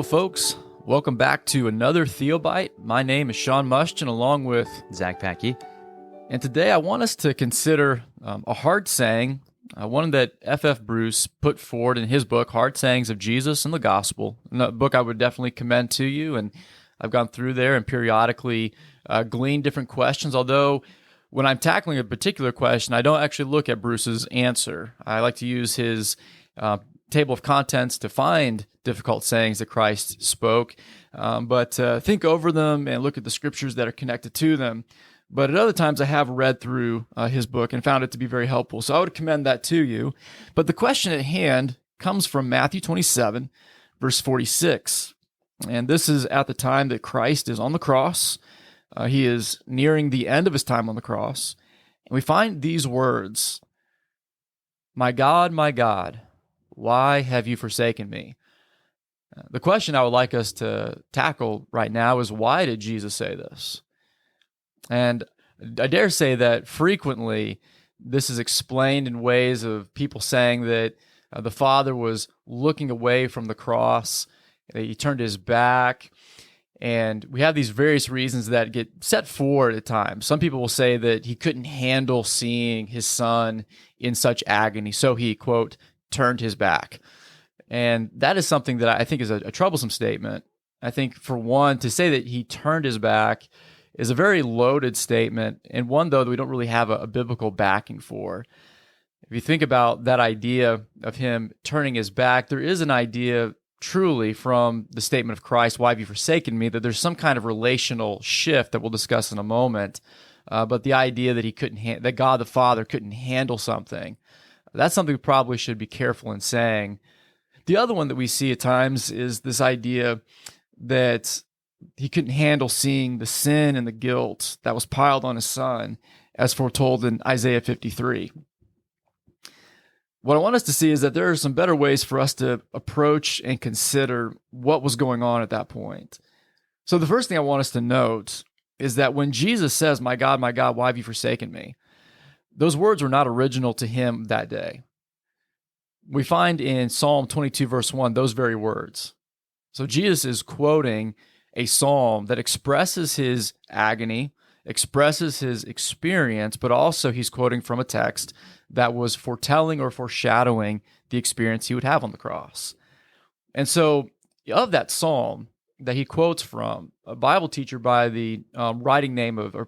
Hello, folks. Welcome back to another Theobite. My name is Sean Mushton, along with Zach Packey. And today I want us to consider a hard saying, one that F.F. Bruce put forward in his book, Hard Sayings of Jesus and the Gospel. A book I would definitely commend to you, and I've gone through there and periodically gleaned different questions, although when I'm tackling a particular question, I don't actually look at Bruce's answer. I like to use his table of contents to find difficult sayings that Christ spoke, but think over them and look at the scriptures that are connected to them. But at other times, I have read through his book and found it to be very helpful. So I would commend that to you. But the question at hand comes from Matthew 27, verse 46. And this is at the time that Christ is on the cross. He is nearing the end of his time on the cross. And we find these words, my God, why have you forsaken me?" The question I would like us to tackle right now is, why did Jesus say this? And I dare say that frequently this is explained in ways of people saying that the Father was looking away from the cross, that he turned his back, and we have these various reasons that get set forward at times. Some people will say that he couldn't handle seeing his son in such agony, so he, quote, turned his back. And that is something that I think is a troublesome statement. I think, for one, to say that he turned his back is a very loaded statement, and one, though, that we don't really have a biblical backing for. If you think about that idea of him turning his back, there is an idea truly from the statement of Christ, why have you forsaken me, that there's some kind of relational shift that we'll discuss in a moment. But the idea that that God the Father couldn't handle something, that's something we probably should be careful in saying. The other one that we see at times is this idea that he couldn't handle seeing the sin and the guilt that was piled on his son, as foretold in Isaiah 53. What I want us to see is that there are some better ways for us to approach and consider what was going on at that point. So the first thing I want us to note is that when Jesus says, my God, why have you forsaken me?" those words were not original to him that day. We find in Psalm 22, verse 1, those very words. So Jesus is quoting a psalm that expresses his agony, expresses his experience, but also he's quoting from a text that was foretelling or foreshadowing the experience he would have on the cross. And so of that psalm that he quotes from, a Bible teacher by the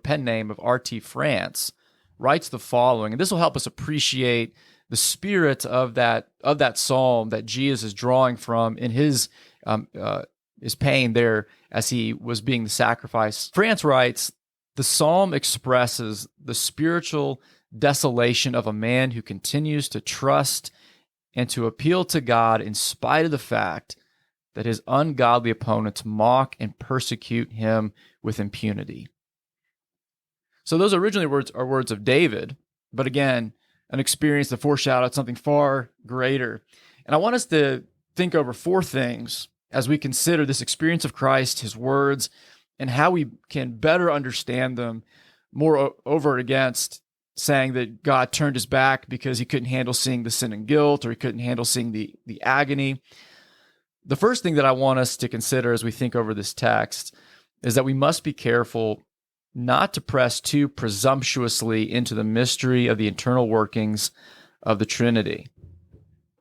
pen name of R.T. France writes the following, and this will help us appreciate the spirit of that psalm that Jesus is drawing from in his pain there as he was being the sacrifice. France writes, "The psalm expresses the spiritual desolation of a man who continues to trust and to appeal to God in spite of the fact that his ungodly opponents mock and persecute him with impunity." So those originally are words of David, but again, an experience that foreshadowed something far greater. And I want us to think over four things as we consider this experience of Christ, his words, and how we can better understand them, more over against saying that God turned his back because he couldn't handle seeing the sin and guilt, or he couldn't handle seeing the agony. The first thing that I want us to consider as we think over this text is that we must be careful not to press too presumptuously into the mystery of the internal workings of the Trinity.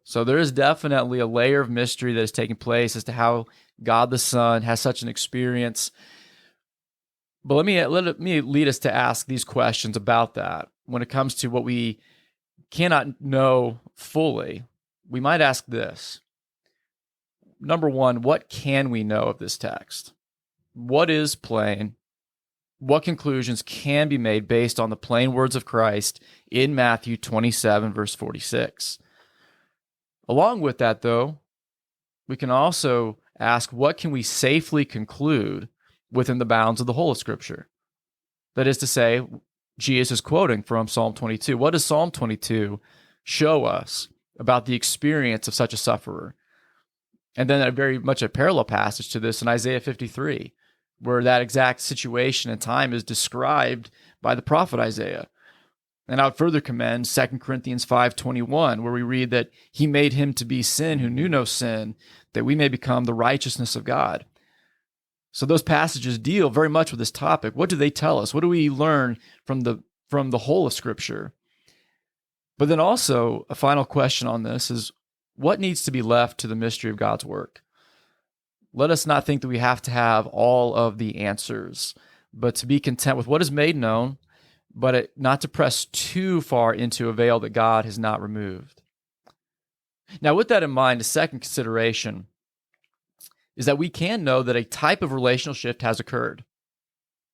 So there is definitely a layer of mystery that is taking place as to how God the Son has such an experience. But let me lead us to ask these questions about that. When it comes to what we cannot know fully, we might ask this. Number one, what can we know of this text? What is plain? What conclusions can be made based on the plain words of Christ in Matthew 27, verse 46? Along with that, though, we can also ask, what can we safely conclude within the bounds of the whole of Scripture? That is to say, Jesus is quoting from Psalm 22. What does Psalm 22 show us about the experience of such a sufferer? And then very much a parallel passage to this in Isaiah 53, where that exact situation and time is described by the prophet Isaiah. And I would further commend 2 Corinthians 5:21, where we read that he made him to be sin who knew no sin, that we may become the righteousness of God. So those passages deal very much with this topic. What do they tell us? What do we learn from the whole of Scripture? But then also, a final question on this is, what needs to be left to the mystery of God's work? Let us not think that we have to have all of the answers, but to be content with what is made known, but not to press too far into a veil that God has not removed. Now, with that in mind, the second consideration is that we can know that a type of relational shift has occurred.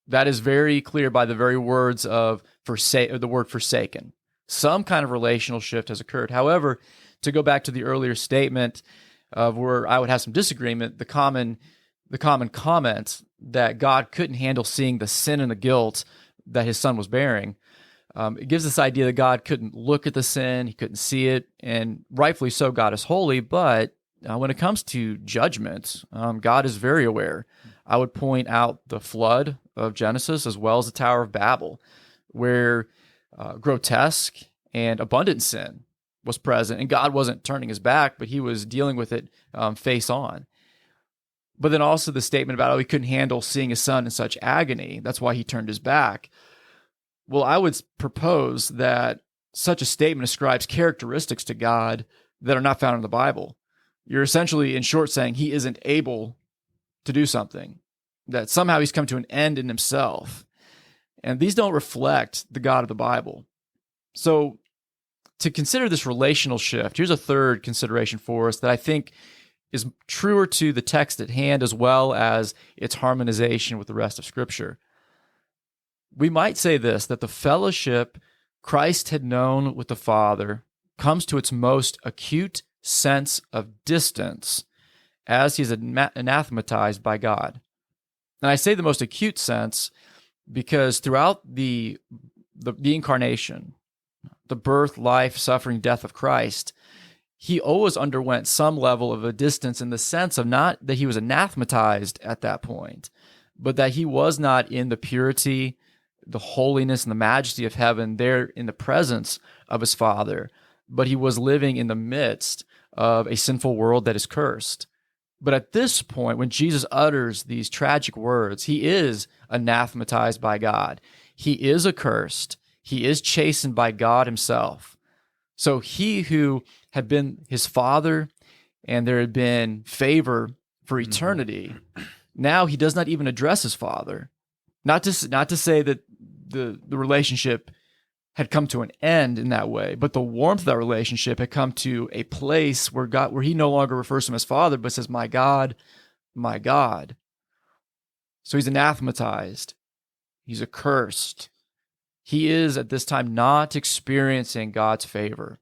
That is very clear by the very words of the word forsaken. Some kind of relational shift has occurred. However, to go back to the earlier statement of where I would have some disagreement, the common comment that God couldn't handle seeing the sin and the guilt that his son was bearing, it gives this idea that God couldn't look at the sin, he couldn't see it, and rightfully so, God is holy, but when it comes to judgment, God is very aware. I would point out the flood of Genesis as well as the Tower of Babel, where grotesque and abundant sin was present, and God wasn't turning his back, but he was dealing with it face on. But then also the statement about, he couldn't handle seeing his son in such agony. That's why he turned his back. Well, I would propose that such a statement ascribes characteristics to God that are not found in the Bible. You're essentially, in short, saying he isn't able to do something, that somehow he's come to an end in himself. And these don't reflect the God of the Bible. So to consider this relational shift, here's a third consideration for us that I think is truer to the text at hand as well as its harmonization with the rest of Scripture. We might say this, that the fellowship Christ had known with the Father comes to its most acute sense of distance as he's anathematized by God. And I say the most acute sense because throughout the incarnation, the birth, life, suffering, death of Christ, he always underwent some level of a distance in the sense of not that he was anathematized at that point, but that he was not in the purity, the holiness, and the majesty of heaven there in the presence of his Father, but he was living in the midst of a sinful world that is cursed. But at this point, when Jesus utters these tragic words, he is anathematized by God. He is accursed. He is chastened by God himself. So he who had been his Father and there had been favor for eternity, now he does not even address his Father. Not to say that the relationship had come to an end in that way, but the warmth of that relationship had come to a place where he no longer refers to him as Father, but says, my God, my God. So he's anathematized. He's accursed. He is at this time not experiencing God's favor.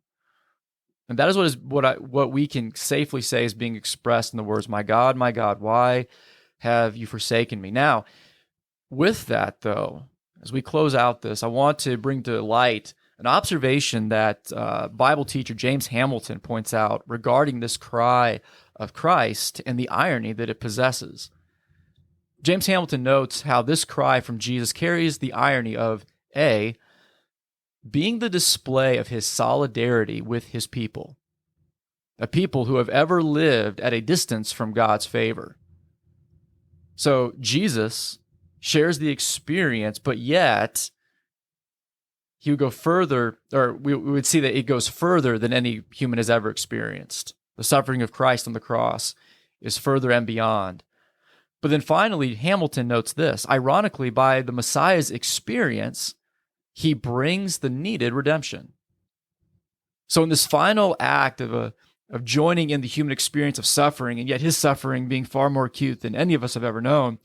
And that is what we can safely say is being expressed in the words, my God, why have you forsaken me? Now, with that, though, as we close out this, I want to bring to light an observation that Bible teacher James Hamilton points out regarding this cry of Christ and the irony that it possesses. James Hamilton notes how this cry from Jesus carries the irony of A, being the display of his solidarity with his people, a people who have ever lived at a distance from God's favor. So Jesus shares the experience, but yet he would go further, or we would see that it goes further than any human has ever experienced. The suffering of Christ on the cross is further and beyond. But then finally, Hamilton notes this, ironically, by the Messiah's experience, he brings the needed redemption. So in this final act of joining in the human experience of suffering, and yet his suffering being far more acute than any of us have ever known,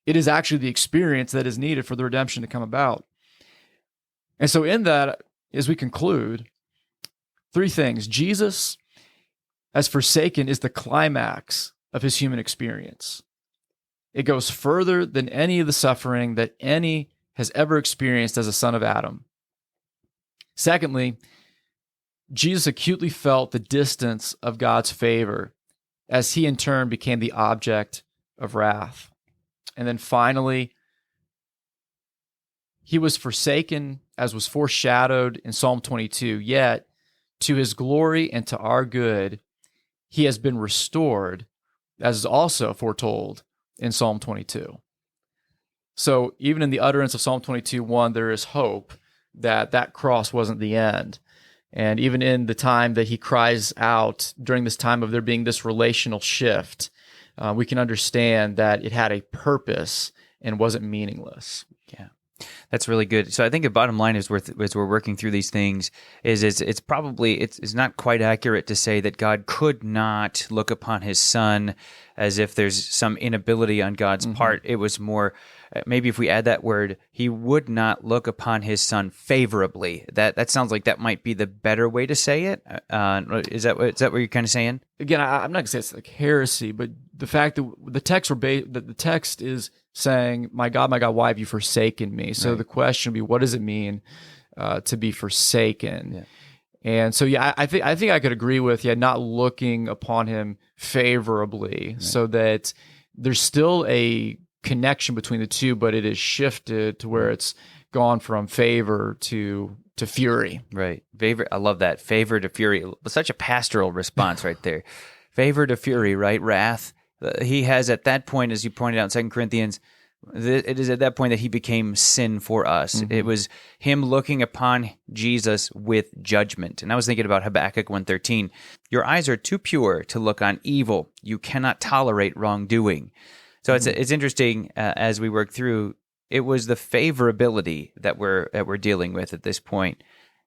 it is actually the experience that is needed for the redemption to come about. And so in that, as we conclude, three things. Jesus, as forsaken, is the climax of his human experience. It goes further than any of the suffering that any has ever experienced as a son of Adam. Secondly, Jesus acutely felt the distance of God's favor as he in turn became the object of wrath. And then finally, he was forsaken as was foreshadowed in Psalm 22, yet to his glory and to our good, he has been restored as is also foretold in Psalm 22. So even in the utterance of Psalm 22:1, there is hope that that cross wasn't the end. And even in the time that he cries out during this time of there being this relational shift, we can understand that it had a purpose and wasn't meaningless. Yeah, that's really good. So I think the bottom line is, as we're working through these things, is it's probably it's not quite accurate to say that God could not look upon his son as if there's some inability on God's part. It was more, maybe if we add that word, he would not look upon his son favorably. That sounds like that might be the better way to say it. Is that what you're kind of saying? Again, I'm not going to say it's like heresy, but the fact that the text is saying, my God, why have you forsaken me? So the question would be, what does it mean to be forsaken? Yeah. And so, I think I could agree with not looking upon him favorably, so that there's still a connection between the two, but it is shifted to where it's gone from favor to fury. Right. Favor. I love that. Favor to fury. Such a pastoral response right there. Favor to fury, right? Wrath. He has at that point, as you pointed out in 2 Corinthians, it is at that point that he became sin for us. It was him looking upon Jesus with judgment. And I was thinking about Habakkuk 1:13. Your eyes are too pure to look on evil. You cannot tolerate wrongdoing. So it's interesting as we work through. It was the favorability that we're dealing with at this point.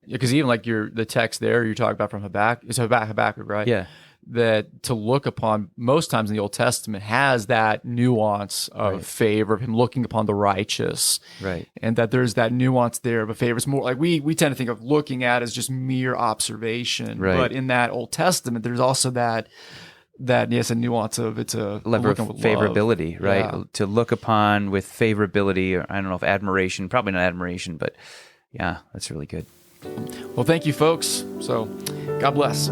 Because even like the text there you're talking about from Habakkuk, it's Habakkuk, right? Yeah. That to look upon most times in the Old Testament has that nuance of favor, of him looking upon the righteous, right? And that there's that nuance there of a favor. It's more like we tend to think of looking at as just mere observation, right? But in that Old Testament, there's also that a nuance of it's a level of favorability, right? Yeah. To look upon with favorability, or I don't know if admiration, probably not admiration, but yeah, that's really good. Well, thank you, folks. So, God bless.